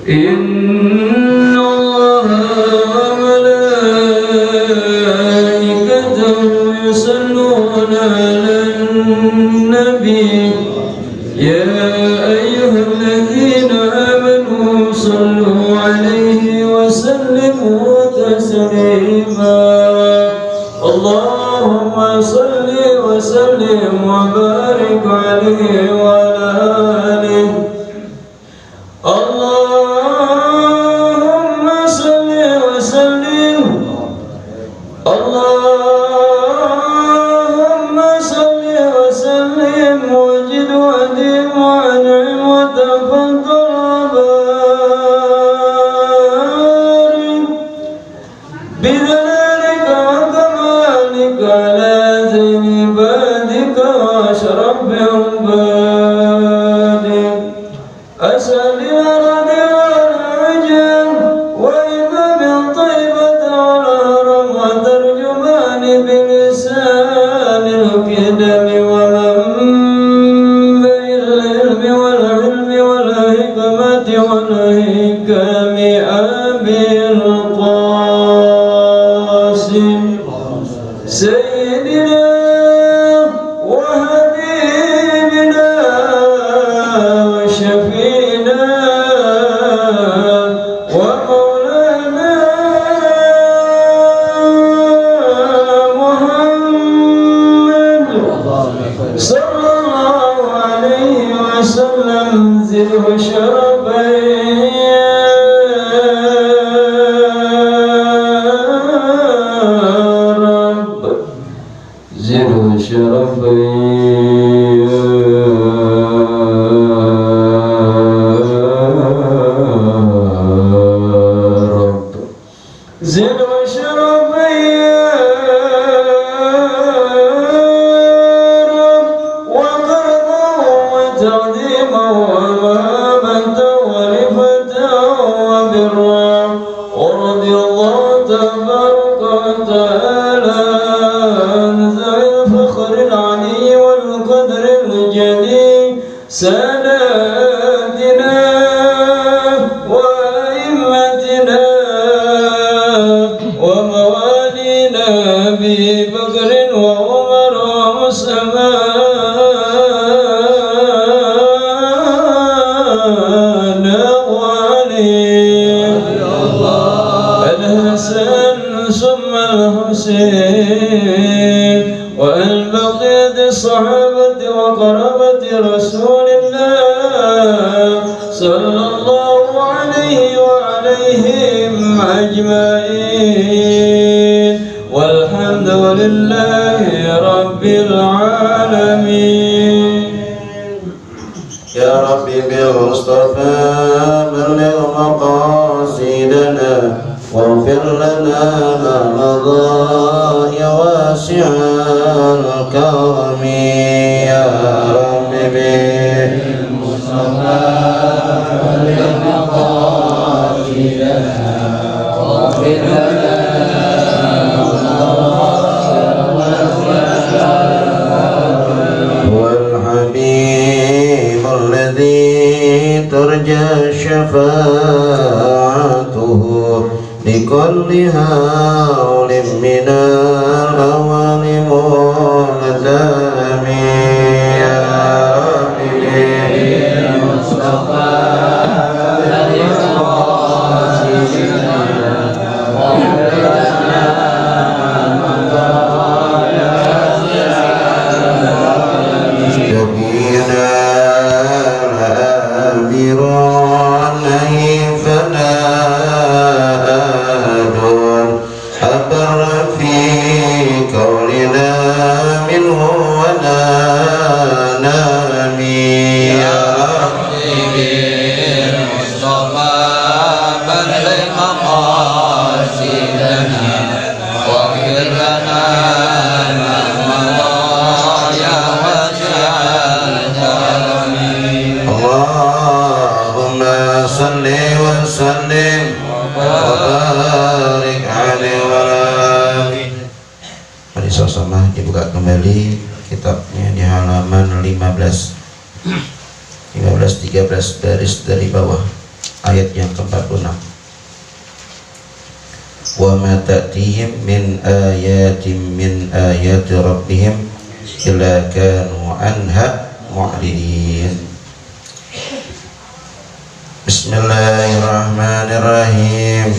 إن الله وملائكته يصلون على النبي يا أيها الذين آمنوا صلوا عليه وسلموا تسليما اللهم صل وسلم وبارك عليه وعلى آله اللهم صل وسلم اللهم صل وسلم وجد وديم وانعم وتفضل وبارك بذلك وكمالك على زين عبادك واشرف عبادك أسأل الأرض والعجم وإمام طيبة والهرم وترجمان بلسان الكدم ومنبع العلم والعلم والحكمة والحكم أبي القاسم سيدنا وحبيبنا وشفينا ومولانا محمد صلى الله عليه وسلم زده شرفا زده شرفا زده شرفا وقربا وتعظيما ومهابة ورفة وبرا ورضي الله تبارك وتعالى عن ذوي الفخر العلي والقدر الجليل ساداتنا وأئمتنا وموالينا أبي بكر وعمر وعثمان وعلي الحسن ثم الحسين وأن بقية الصحابة وقرابة رسول الله صلى الله عليه وعليهم أجمعين والحمد لله رب العالمين. يا ربي بالمصطفى بلغ مقاصدنا واغفر لنا ما مضى يا واسع الكرم يا ربي بالمصطفى بلغ مقاصدنا واغفر لنا والحبيب الذي ترجى شفاعته لكل هول من الهوان ملتزم يا ربي المصطفى منه 13 baris dari bawah ayat yang ke-46. Wa ma ta'tihim min ayatin min ayati rabbihim illa kanu anha mu'ridin. Bismillahirrahmanirrahim.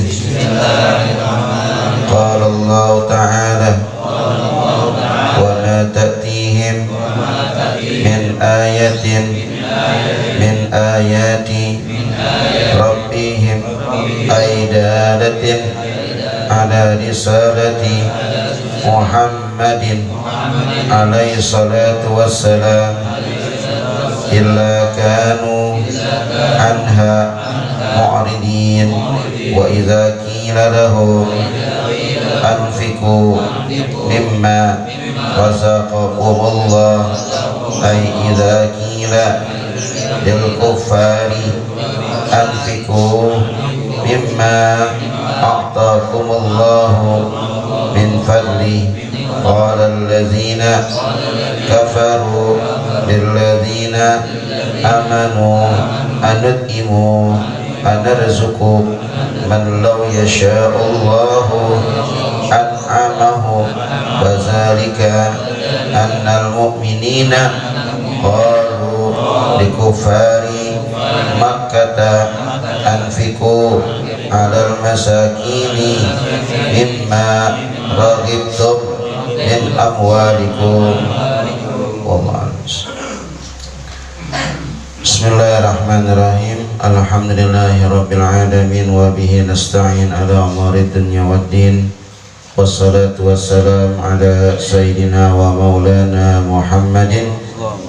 Qala Allah Ta'ala wa ma ta'tihim min ayatin min ayati rabbihim ay dalatin ala risalati Muhammadin alaihi salatu wassalam illa kanu anha mu'ridin. Wa idza qila lahum anfiqu mimma razaqakumullah ay idza qila lil kuffari anfiqu mimma a'taakumullahu min fadli qala allazina kafaru lillazina amanu anut'imu anarzuqu man law yasha'ullahu an'amahu wa zalika annal mu'minina qalu likufari makkata anfiqu alal masakini mimma raghibtum min amwalikum. Wallahu a'lam. Bismillahirrahmanirrahim. Alhamdulillahirabbil alamin wa bihi nasta'in ala umuri dunya waddin. Wassalatu wassalamu ala sayyidina wa maulana Muhammadin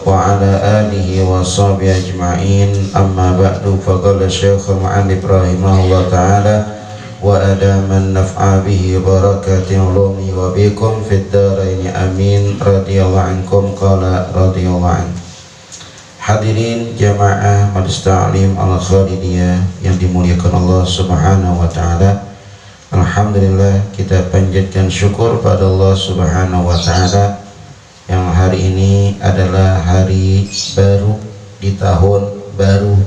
wa ala alihi wa sahbihi ajma'in. Amma ba'du, faqala Syekh Mu'allif rahimahullah ta'ala wa adaman naf'a bihi barakatin ulumi wa bikum fid daraini amin. Radiyallahu ankum. Qala radiyallahu anhu. Hadirin jamaah Majelis Ta'lim Al-Khalidiyah yang dimuliakan Allah Subhanahu wa taala. Alhamdulillah, kita panjatkan syukur pada Allah Subhanahu wa taala yang hari ini adalah hari baru di tahun baru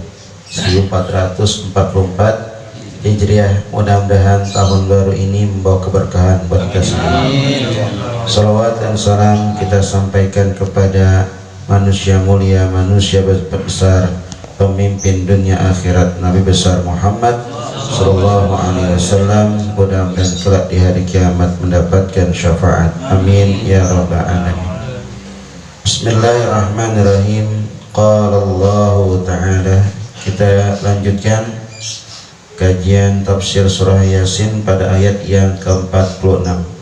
1444 Hijriah. Mudah-mudahan tahun baru ini membawa keberkahan buat kita semua. Salawat dan salam kita sampaikan kepada manusia mulia, manusia besar, pemimpin dunia akhirat, Nabi besar Muhammad sallallahu alaihi wasallam. Mudah-mudahan kelak di hari kiamat mendapatkan syafaat. Amin ya rabbal alamin. Bismillahirrahmanirrahim. Qala Allah Ta'ala. Kita lanjutkan kajian tafsir surah Yasin pada ayat yang ke-46.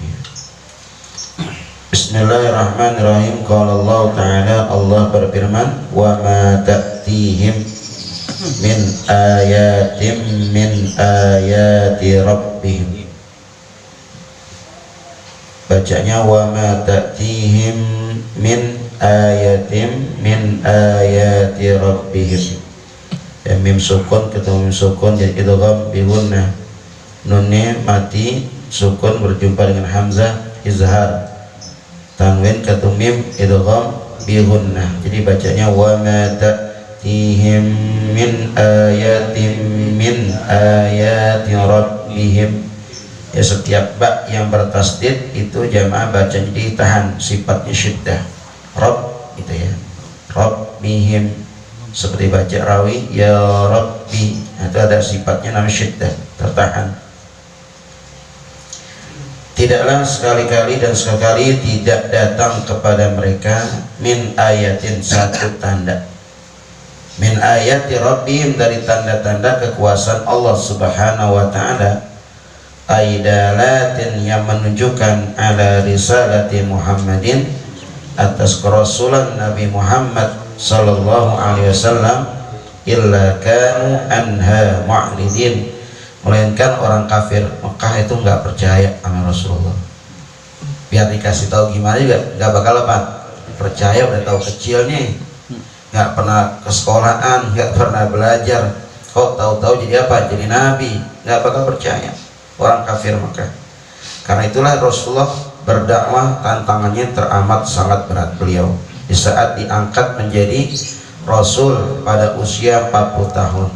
Bismillahirrahmanirrahim. Qala Allah Ta'ala, Allah berfirman, wa ma ta'tihim min ayatin min ayati rabbihim. Bacanya wa ma ta'tihim min ayatin min ayati rabbihim. Ya, mim sukun ketemu mim sukun jadi idgham bi gunnah. Nunnya mati, sukun berjumpa dengan hamzah izhar. Tanwin ketemu mim idgham bi gunnah. Jadi bacanya wa ma ta'tihim min ayatin min ayati rabbihim. Ya, setiap ba yang bertasdid itu jamaah bacanya ditahan, sifatnya syiddah. Rabb gitu ya. Rabbihim, seperti baca rawi ya Rabbi, itu ada sifatnya namanya syiddah, tertahan. Tidaklah sekali-kali dan sekali tidak datang kepada mereka min ayatin, satu tanda, min ayati rabbihim, dari tanda-tanda kekuasaan Allah Subhanahu wa ta'ala, aidalatin, yang menunjukkan ala risalati Muhammadin, atas kerasulan Nabi Muhammad sallallahu alaihi wasallam, illa kanu anha mu'ridin, melainkan orang kafir Mekah itu nggak percaya sama Rasulullah. Biar dikasih tahu gimana juga nggak bakal apa percaya. Udah tahu kecil nih, nggak pernah ke sekolahan, nggak pernah belajar, kok tahu-tahu jadi apa, jadi nabi, nggak bakal percaya orang kafir Mekah. Karena itulah Rasulullah berdakwah tantangannya teramat sangat berat beliau di saat diangkat menjadi Rasul pada usia 40 tahun.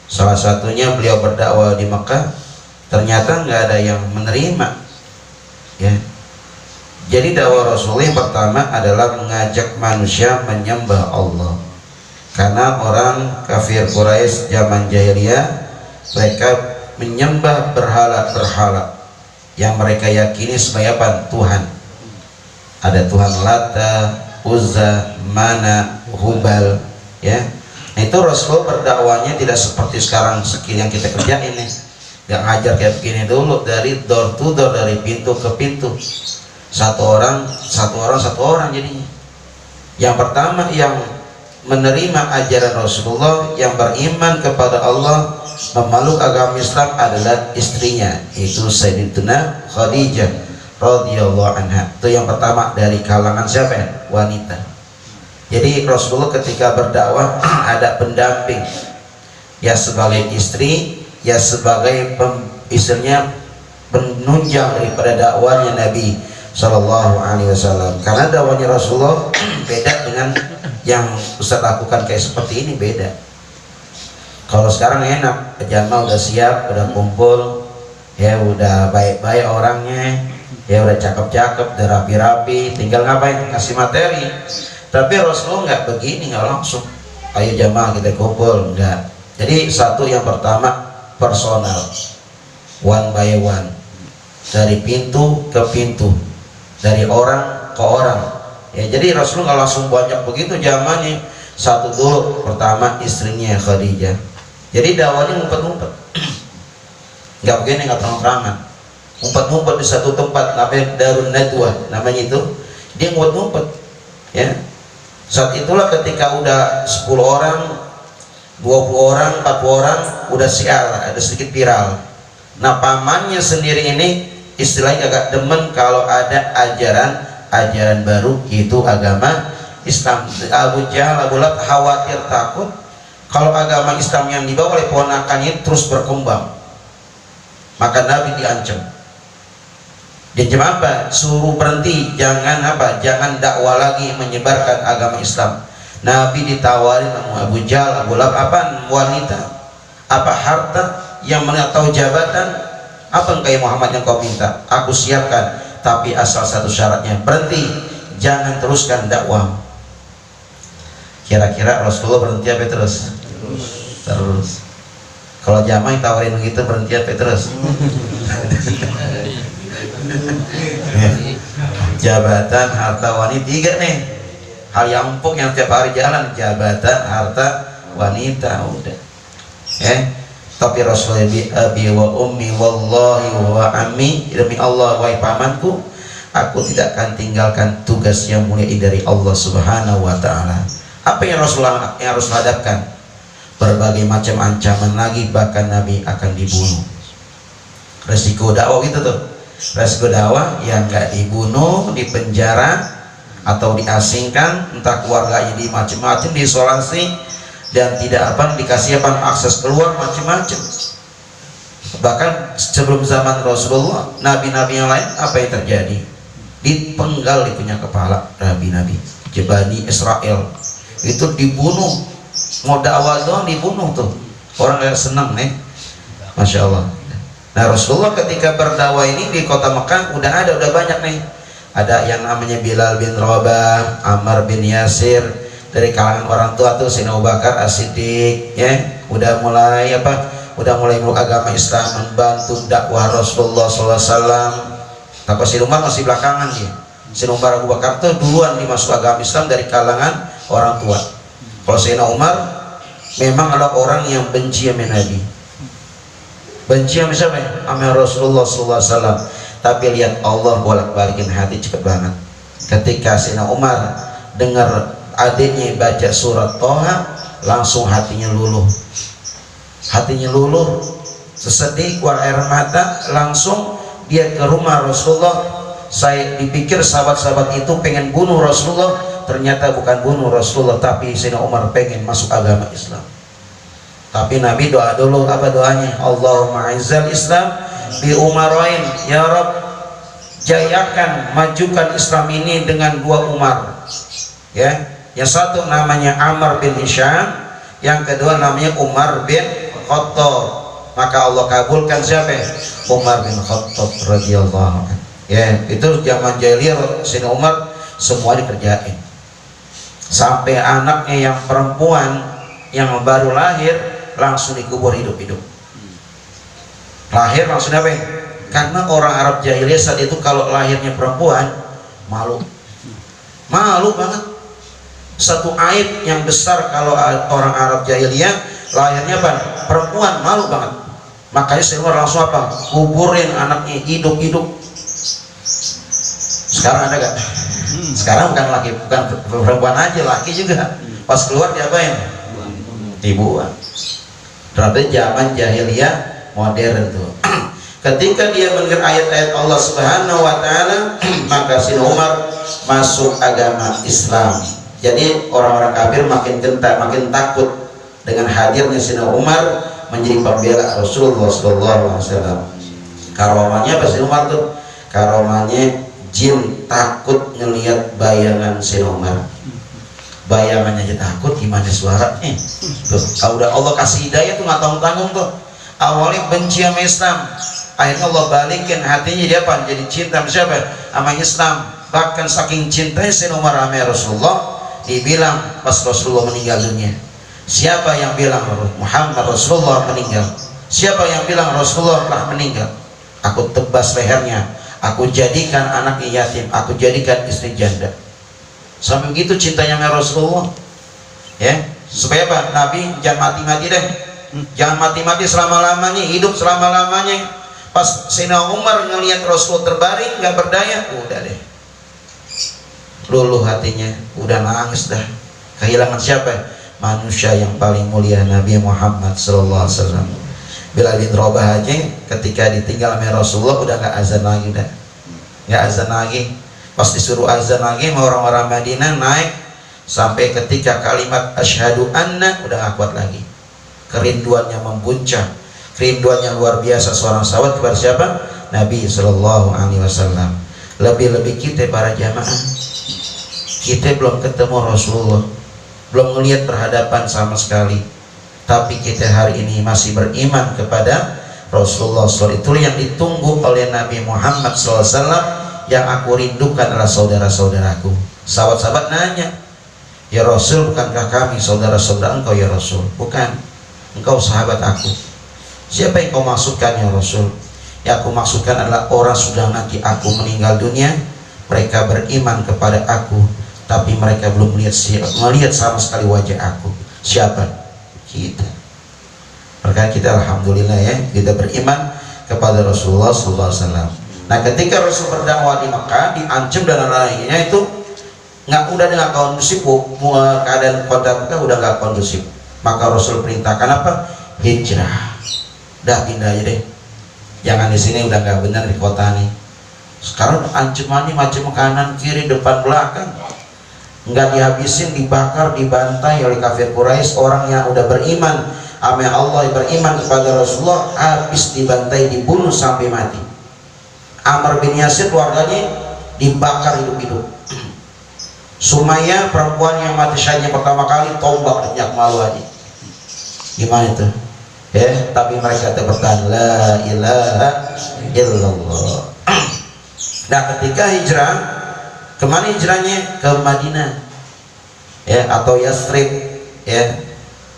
Salah satunya beliau berdakwah di Mekah, ternyata nggak ada yang menerima, ya. Jadi dakwah Rasul yang pertama adalah mengajak manusia menyembah Allah. Karena orang kafir Quraisy zaman jahiliyah, mereka menyembah berhala-berhala yang mereka yakini sebagai apa? Tuhan. Ada Tuhan Lata, Uzza, Mana, Hubal, ya. Nah, itu Rasul berdakwahnya tidak seperti sekarang skill yang kita kerjain nih. Gak ngajar kayak begini dulu, dari door to door, dari pintu ke pintu. Satu orang jadinya. Yang pertama yang menerima ajaran Rasulullah, yang beriman kepada Allah, memeluk agama Islam adalah istrinya, itu Sayyidatuna Khadijah radhiyallahu anha. Itu yang pertama dari kalangan siapa ya? Wanita. Jadi Rasulullah ketika berdakwah ada pendamping, ya sebagai istri, ya sebagai istrinya penunjang daripada dakwahnya Nabi Sallallahu Alaihi Wasallam. Karena dakwahnya Rasulullah beda dengan yang Ustaz lakukan kayak seperti ini, beda. Kalau sekarang enak, jamaah udah siap, udah kumpul, ya udah baik-baik orangnya, ya udah cakep-cakep, udah rapi-rapi, tinggal ngapain? Kasih materi. Tapi Rasulullah nggak begini, nggak langsung. Ayo jamaah kita kumpul, enggak. Jadi satu yang pertama personal, one by one, dari pintu ke pintu, dari orang ke orang. Ya, jadi Rasulullah nggak langsung banyak begitu zamannya. Satu dulu, pertama istrinya Khadijah. Jadi dakwahnya ngumpet-ngumpet, nggak begini, nggak terang-terangan, ngumpet-ngumpet di satu tempat, namanya Darun Nadwah, namanya itu. Dia ngumpet-ngumpet, ya. Saat itulah ketika udah 10 orang, 20 orang, 40 orang, udah sial, ada sedikit viral. Nah, pamannya sendiri ini istilahnya agak demen kalau ada ajaran baru, yaitu agama Islam. Abu Jahal, Abu Lahab khawatir, takut kalau agama Islam yang dibawa oleh ponakannya terus berkembang. Maka Nabi diancam. Diancam apa? Suruh berhenti, jangan dakwah lagi menyebarkan agama Islam. Nabi ditawarin sama Abu Jahal, Abu Lahab, apa? Wanita, apa harta, yang mana tahu jabatan, apa kayak Muhammad yang kau minta? Aku siapkan, tapi asal satu syaratnya, berhenti, jangan teruskan dakwah. Kira-kira Rasulullah berhenti apa terus? Terus. Kalau jamaah tawarin begitu, berhenti apa terus? Jabatan, harta, wanita, 3 nih hal yang empuk yang tiap hari jalan, jabatan, harta, wanita, udah. Tapi Rasulullah abi wa ummi wallahi wa ammi, demi Allah wahai pamanku, aku tidak akan tinggalkan tugas yang mulia dari Allah Subhanahu wa taala. Apa yang Rasulullah harus hadapkan? Berbagai macam ancaman lagi, bahkan Nabi akan dibunuh. Resiko dakwah gitu tuh. Resiko dakwah yang nggak dibunuh, dipenjara atau diasingkan, entah keluarganya di macam-macam, diisolasi, dan tidak dikasih akses keluar, macam-macam. Bahkan sebelum zaman Rasulullah, nabi-nabi yang lain apa yang terjadi? Dipenggal, punya kepala nabi-nabi. Bani Israel itu dibunuh, mau dakwah doang dibunuh tuh. Orang yang senang nih, masya Allah. Nah, Rasulullah ketika berdakwah ini di kota Mekah udah banyak nih. Ada yang namanya Bilal bin Rabah, Ammar bin Yasir, dari kalangan orang tua tuh Sayyidina Abu Bakar As-Siddiq, ya, udah mulai meluk agama Islam, membantu dakwah Rasulullah SAW. Tapi Sayyidina Umar masih belakangan dia. Sayyidina Umar, Abu Bakar tuh duluan dimasuk agama Islam dari kalangan orang tua. Kalau Sayyidina Umar memang adalah orang yang benci sama Nabi, benci sama siapa? Sama Rasulullah SAW. Tapi lihat Allah bolak-balikin hati cepat banget. Ketika Sayyidina Umar dengar adiknya baca surat Toha, langsung hatinya luluh, sesedih, keluar air mata. Langsung dia ke rumah Rasulullah. Saya dipikir sahabat-sahabat itu pengen bunuh Rasulullah, ternyata bukan bunuh Rasulullah, tapi Sayyidina Umar pengen masuk agama Islam. Tapi Nabi doa dulu, apa doanya? Allahumma izzal Islam bi umarain, ya Rabb, jayakan, majukan Islam ini dengan 2 Umar, ya. Yang satu namanya Amr bin Hisham, yang kedua namanya Umar bin Khattab. Maka Allah kabulkan siapa? Umar bin Khattab radhiyallahu anhu. Ya, itu zaman jahiliyah Sayyidina Umar semua dikerjain. Sampai anaknya yang perempuan yang baru lahir langsung dikubur hidup-hidup. Lahir langsung apa? Karena orang Arab jahiliyah saat itu kalau lahirnya perempuan malu. Malu banget. Satu aib yang besar kalau orang Arab jahiliyah lahirnya apa? Perempuan, malu banget. Makanya Sayyidina langsung apa? Kuburin anaknya hidup-hidup. Sekarang ada gak? Sekarang bukan laki, bukan perempuan aja, laki juga. Pas keluar diapain? Dibuang. Berarti zaman jahiliyah modern tuh. Ketika dia mendengar ayat-ayat Allah Subhanahu wa taala, maka Sayyidina Umar masuk agama Islam. Jadi orang-orang kafir makin gentar, makin takut dengan hadirnya Sayyidina Umar menjadi pembela Rasulullah SAW. Karomanya apa Sayyidina Umar tuh? Karomanya jin takut ngelihat bayangan Sayyidina Umar. Bayangannya aja takut, gimana suaranya? Tuh, kalau udah Allah kasih hidayah tuh nggak tanggung-tanggung tuh. Awalnya benci sama Islam, akhirnya Allah balikin hatinya dia apa? Jadi cinta sama siapa? Sama Islam. Bahkan saking cintanya Sayyidina Umar sama Rasulullah, dibilang pas Rasulullah meninggal dunia, siapa yang bilang Muhammad Rasulullah meninggal? Siapa yang bilang Rasulullah telah meninggal? Aku tebas lehernya, aku jadikan anaknya yatim, aku jadikan istri janda. Sampai begitu cintanya sama Rasulullah. Ya, supaya apa? Nabi jangan mati-mati deh. Jangan mati-mati selama-lamanya, hidup selama-lamanya. Pas Sayyidina Umar ngelihat Rasul terbaring nggak berdaya, udah deh. Luluh hatinya, udah nangis dah. Kehilangan siapa? Manusia yang paling mulia, Nabi Muhammad sallallahu alaihi wasallam. Bilal bin Rabah aja ketika ditinggal sama Rasulullah udah nggak azan lagi, udah nggak azan lagi. Pas disuruh azan lagi sama orang-orang Madinah naik sampai ketika kalimat asyhadu anna udah nggak kuat lagi. Kerinduannya membuncah, kerinduannya luar biasa seorang sahabat kepada siapa? Nabi sallallahu alaihi wasallam. Lebih-lebih kita para jamaah, kita belum ketemu Rasulullah, belum melihat berhadapan sama sekali, tapi kita hari ini masih beriman kepada Rasulullah SAW. Itu yang ditunggu oleh Nabi Muhammad SAW. Yang aku rindukan adalah saudara-saudaraku. Sahabat-sahabat nanya, ya Rasul, bukankah kami saudara-saudara engkau ya Rasul? Bukan, engkau sahabat aku. Siapa yang kau maksudkan ya Rasul? Yang aku maksudkan adalah orang sudah nanti aku meninggal dunia, mereka beriman kepada aku, tapi mereka belum melihat sama sekali wajah aku. Siapa? Kita. Maka kita alhamdulillah ya, kita beriman kepada Rasulullah SAW. Nah, ketika Rasul berdakwah di Mekah, diancam dan lain-lainnya itu udah nggak kondusif, keadaan kota Mekah udah nggak kondusif. Maka Rasul perintahkan apa? Hijrah. Dah pindah aja deh. Jangan di sini, udah nggak benar di kota nih. Sekarang ancamannya macam kanan kiri depan belakang. Nggak dihabisin, dibakar, dibantai oleh kafir Quraisy. Orang yang udah beriman sama Allah, beriman kepada Rasulullah, habis dibantai, dibunuh sampai mati. Amr bin Yasir keluarganya dibakar hidup-hidup. Sumayyah perempuan yang mati syahidnya pertama kali, tombak minyak malu aja. Gimana itu? Ya, tapi mereka tetap bertahan la ilaha illallah. Nah, ketika hijrah, kemana hijrahnya? Ke Madinah, ya, atau Yathrib, ya.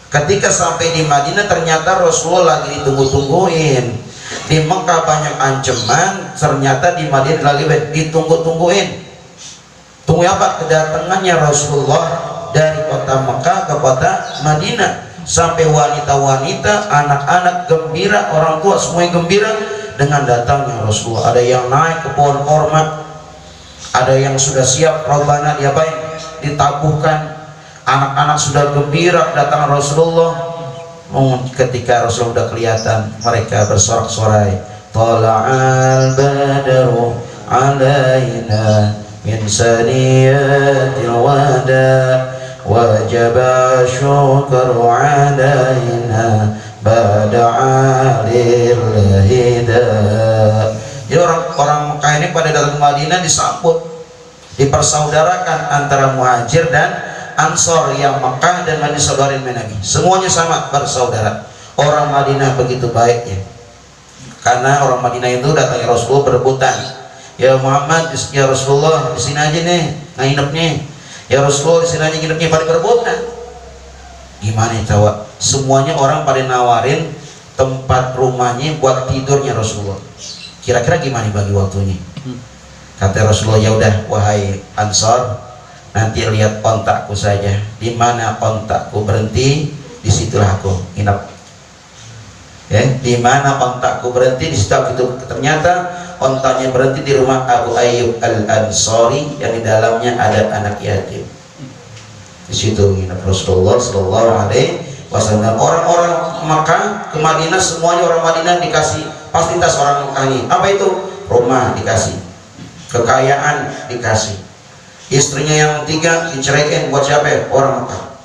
Ketika sampai di Madinah, ternyata Rasulullah lagi ditunggu-tungguin. Di Mekah banyak ancaman, ternyata di Madinah lagi ditunggu-tungguin. Tunggu apa? Kedatangannya Rasulullah dari kota Mekah ke kota Madinah. Sampai wanita-wanita, anak-anak gembira, orang tua semuanya gembira dengan datangnya Rasulullah. Ada yang naik ke pohon korma, ada yang sudah siap robana diapain? Ditabuhkan. Anak-anak sudah gembira kedatangan Rasulullah. Ketika Rasul udah kelihatan, mereka bersorak-sorai, tala'al badru alaina min saniyatil wada wajaba syukru alaina bada'a lillahida. Jadi orang Mekah ini pada datang ke Madinah disambut, dipersaudarakan antara muhajir dan Ansor yang Mekah dan Madinah saudarin Nabi, semuanya sama bersaudara. Orang Madinah begitu baiknya, karena orang Madinah itu datang ya Rasulullah berebutan, ya Muhammad, ya Rasulullah di sini aja nih nginepnya, ya Rasulullah di sini aja nginepnya, pada berebutan. Gimana coba? Semuanya orang pada nawarin tempat rumahnya buat tidurnya Rasulullah. Kira-kira gimana bagi waktunya? Kata Rasulullah, ya udah wahai Ansor, nanti lihat ontakku saja, di mana ontakku berhenti, disitulah aku nginap. Ya, di mana ontakku berhenti, di situ aku. Ternyata ontaknya berhenti di rumah Abu Ayyub Al-Ansari yang di dalamnya ada anak yatim. Di situ nginap Rasulullah Sallallahu Alaihi Wasallam. Orang-orang Makkah ke Madinah, semuanya orang Madinah dikasih fasilitas orang Makkah ini. Apa itu? Rumah dikasih, kekayaan dikasih. Istrinya yang 3 diceraikan buat siapa ya? Orang Makkah.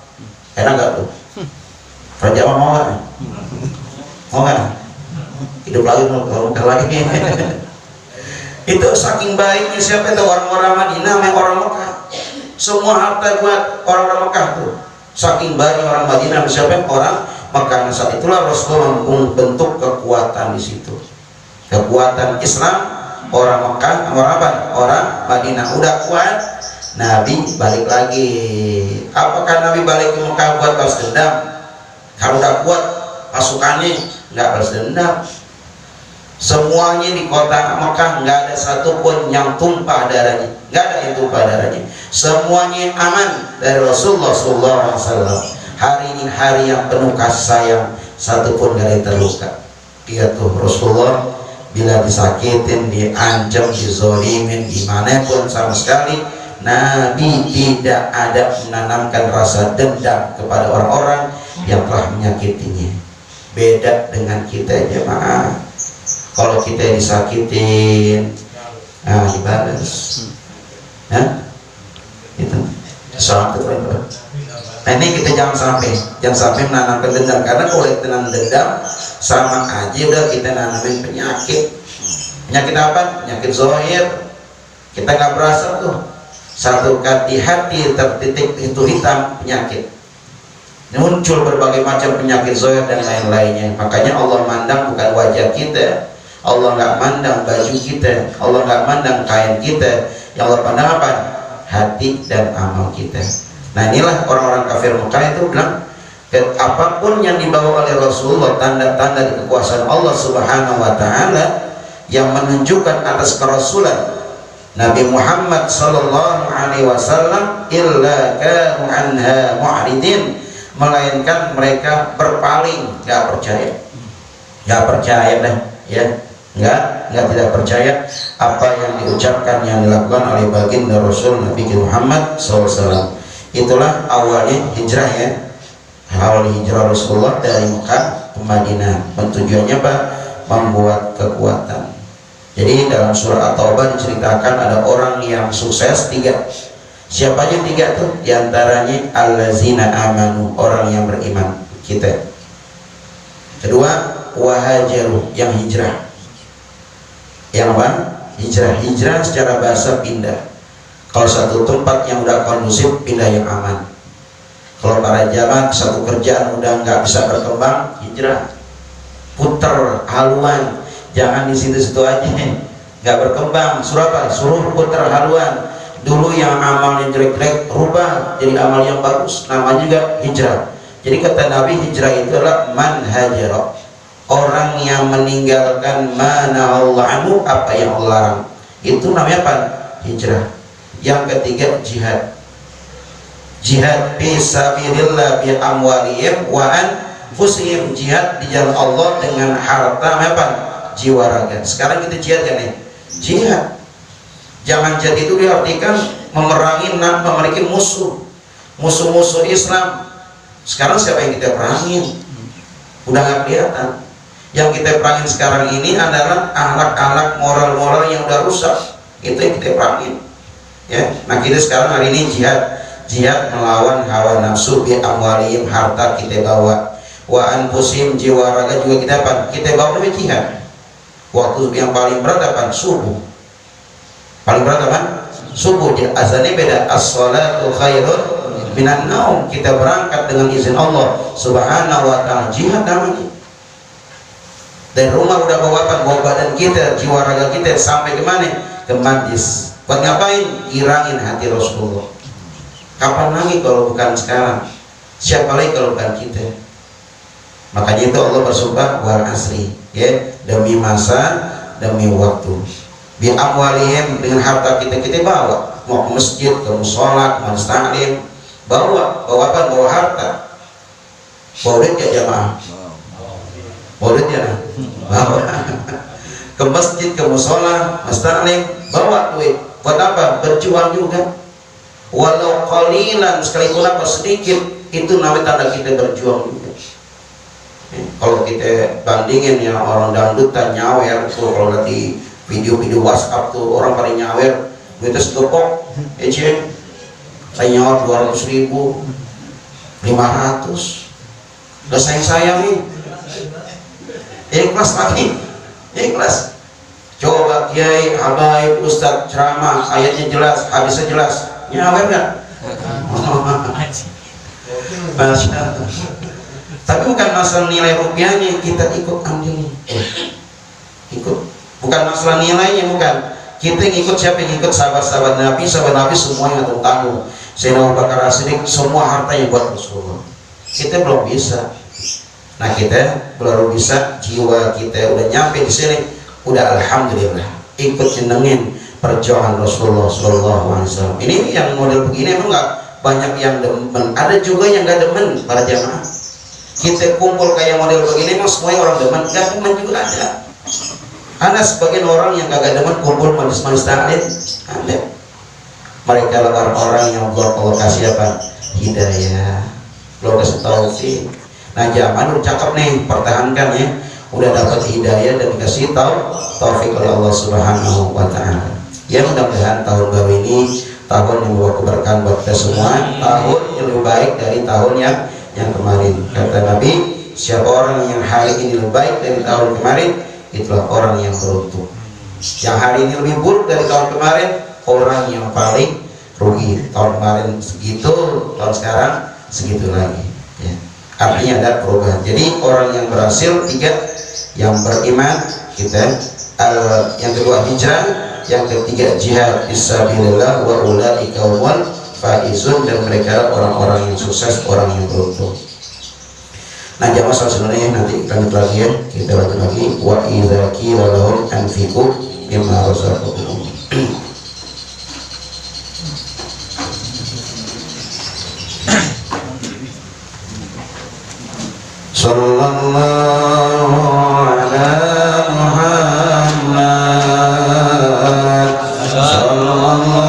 Enak gak tuh? Raja mau gak? Mau gak? Hidup lagi, mau lagi. Itu saking baiknya siapa itu? Orang-orang Madinah sama orang Makkah. Semua harta buat orang-orang Makkah tuh. Saking baiknya orang Madinah sama siapa? Orang Makkah. Nah, saat itulah Rasulullah membentuk kekuatan di situ. Kekuatan Islam. Orang Makkah, orang apa? Orang Madinah udah kuat. Nabi balik lagi. Apakah Nabi balik ke Mekah buat balas dendam? Kalau udah kuat pasukannya, nggak balas dendam. Semuanya di kota Mekah nggak ada satupun yang tumpah darahnya, nggak ada yang tumpah darahnya. Semuanya aman dari Rasulullah SAW. Hari ini hari yang penuh kasih sayang, satupun nggak ada yang terluka. Dia tuh Rasulullah bila disakitin, diancam, dizolimin, dimanapun sama sekali Nabi tidak ada menanamkan rasa dendam kepada orang-orang yang telah menyakitinya. Beda dengan kita jemaah. Kalau kita disakitin, nah dibalas, ya, itu sesuatu. Nah ini kita jangan sampai menanamkan dendam, karena kalau kita menanam dendam sama aja udah kita nanamin penyakit. Penyakit apa? Penyakit zahir. Kita nggak berasa tuh. Satu di hati tertitik itu hitam penyakit. Muncul berbagai macam penyakit zahir dan lain-lainnya. Makanya Allah mandang bukan wajah kita, Allah nggak mandang baju kita, Allah nggak mandang kain kita. Yang Allah pandang apa? Hati dan amal kita. Nah inilah orang-orang kafir Mekah itu bilang, apapun yang dibawa oleh Rasulullah, tanda-tanda di kekuasaan Allah Subhanahu Wa Taala yang menunjukkan atas kerasulan Nabi Muhammad Sallallahu Alaihi Wasallam, illa kanu anha mu'ridin, melainkan mereka berpaling, nggak percaya dah, ya, nggak tidak percaya apa yang diucapkan, yang dilakukan oleh baginda Rasul Nabi Muhammad SAW. Itulah awalnya hijrah, ya, awal hijrah Rasulullah dari Mekah ke Madinah. Tujuannya apa? Membuat kekuatan. Jadi dalam surah At-Taubah diceritakan ada orang yang sukses 3. Siapa aja 3 tuh? Di antaranya allazina amanu, orang yang beriman, kita. Kedua, wahajaru, yang hijrah. Yang apa? Hijrah. Hijrah secara bahasa pindah. Kalau satu tempat yang udah kondusif, pindah yang aman. Kalau para jamaah satu kerjaan udah nggak bisa berkembang, hijrah. Putar haluan. Jangan di situ-situ aja, nggak berkembang. Suruh apa? Suruh putar haluan. Dulu yang amalnya jelek-jelek rubah jadi amal yang bagus. Namanya juga hijrah. Jadi kata Nabi, hijrah itu adalah man hajara, orang yang meninggalkan mana Allah anhu, apa yang Allah larang. Itu namanya apa? Hijrah. Yang ketiga jihad. Jihad fisabilillah bi amwalihim wa anfusihim, jihad di jalan Allah dengan harta apa? Jiwa raga. Sekarang kita jihad kan ya? Jihad. Jangan jihad itu diartikan memiliki musuh-musuh Islam. Sekarang siapa yang kita perangin? Udah nggak kelihatan. Yang kita perangin sekarang ini adalah akhlak-akhlak moral-moral yang udah rusak. Itu yang kita perangin. Ya, nah kita sekarang hari ini jihad melawan hawa nafsu bi amwalihim, harta kita bawa, wa anfusihim, jiwa raga juga kita apa? Kita bawa namanya jihad. Waktu yang paling berat apa? Subuh. Paling berat apa? Subuh. Azannya beda. As-salatu khairun minan naum, kita berangkat dengan izin Allah Subhanahu wa ta'ala, jihad namanya. Dari rumah udah bawa badan kita, jiwa raga kita sampai ke mana? Ke majlis. Buat ngapain? Irangin hati Rasulullah. Kapan lagi kalau bukan sekarang? Siapa lagi kalau bukan kita? Makanya itu Allah bersumpah wal asri, ya, demi masa, demi waktu. Bi amwalihim, dengan harta kita bawa, mau ke masjid, ke musola, ke majelis taklim, bawa apa? Bawa harta. Bawa duit ya jamaah. Bawa duit ya, bawa. Ke masjid, ke musola, majelis taklim, bawa duit. Buat apa? Berjuang juga. Walau qalilan, sekalipun apa sedikit, itu namanya tanda kita berjuang juga. Kalau kita bandingin ya orang dangdutan nyawer, kalau di video-video WhatsApp tuh orang pada nyawer, duitnya segepok, saya nyawer 200.000, 500, udah sayang nih, ikhlas lagi, ikhlas. Coba kiai, habaib, ustadz ceramah, ayatnya jelas, hadisnya jelas, nyawer nggak? Masya Allah. Tapi bukan masalah nilai rupiahnya, kita ikut ambil, ikut. Bukan masalah nilainya, bukan. Kita ngikut siapa? Yang ikut sahabat-sahabat Nabi semuanya tanggung. Sayyidina Abu Bakar As-Siddiq, semua hartanya buat Rasulullah. Kita belum bisa. Nah, kita baru bisa, jiwa kita udah nyampe di sini, udah alhamdulillah. Ikut jenengin perjuangan Rasulullah Sallallahu Alaihi Wasallam. Ini yang model begini emang nggak banyak yang demen. Ada juga yang nggak demen para jamaah. Kita kumpul kayak model begini, emang semuanya orang demen, gak demen juga ada. Ada sebagian orang yang gak demen kumpul majelis taklim, ada. Mereka adalah orang yang Allah kasih apa? Hidayah, Allah kasih taufik. Nah, zaman udah cakep nih, pertahankan ya. Udah dapat hidayah dan dikasih taufik oleh Allah Subhanahu wa ta'ala. Ya, mudah-mudahan tahun baru ini tahun yang membawa keberkahan buat kita semua, tahun yang lebih baik dari tahun yang kemarin. Kata Nabi, siapa orang yang hari ini lebih baik dari tahun kemarin, itulah orang yang beruntung. Yang hari ini lebih buruk dari tahun kemarin, orang yang paling rugi. Tahun kemarin segitu, tahun sekarang segitu lagi ya. Artinya ada perubahan. Jadi orang yang berhasil, 3, yang beriman kita, yang kedua hijrah, yang ketiga jihad fisabilillah, wa ulaika humul faizun, dan mereka orang-orang yang sukses, orang yang beruntung. Nah, jamaah sebenarnya nanti lanjut lagi ya, kita lanjut lagi. Wa idza qila lahum anfiqu mimma razaqakum. Sallallahu ala Muhammad, sallallahu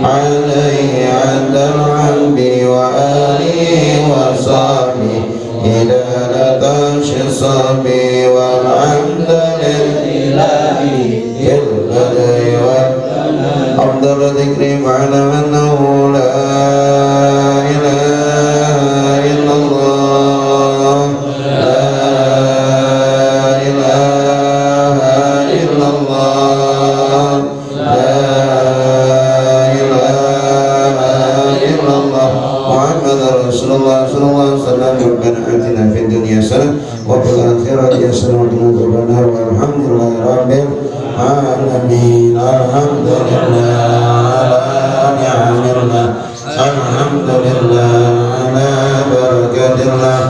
عليه عند العلم وآله وصحبه هلالة الشصب والحمد لله البدء أفضل ذكر واعلم أنه لا إله إلا الله لا إله إلا الله لا إله إلا الله محمد رسول الله صلى الله عليه وسلم ربنا آتنا في الدنيا حسنة وفي الآخرة حسنة وقنا عذاب النار والحمد لله رب العالمين الحمد لله على نعم الله الحمد لله على بركة الله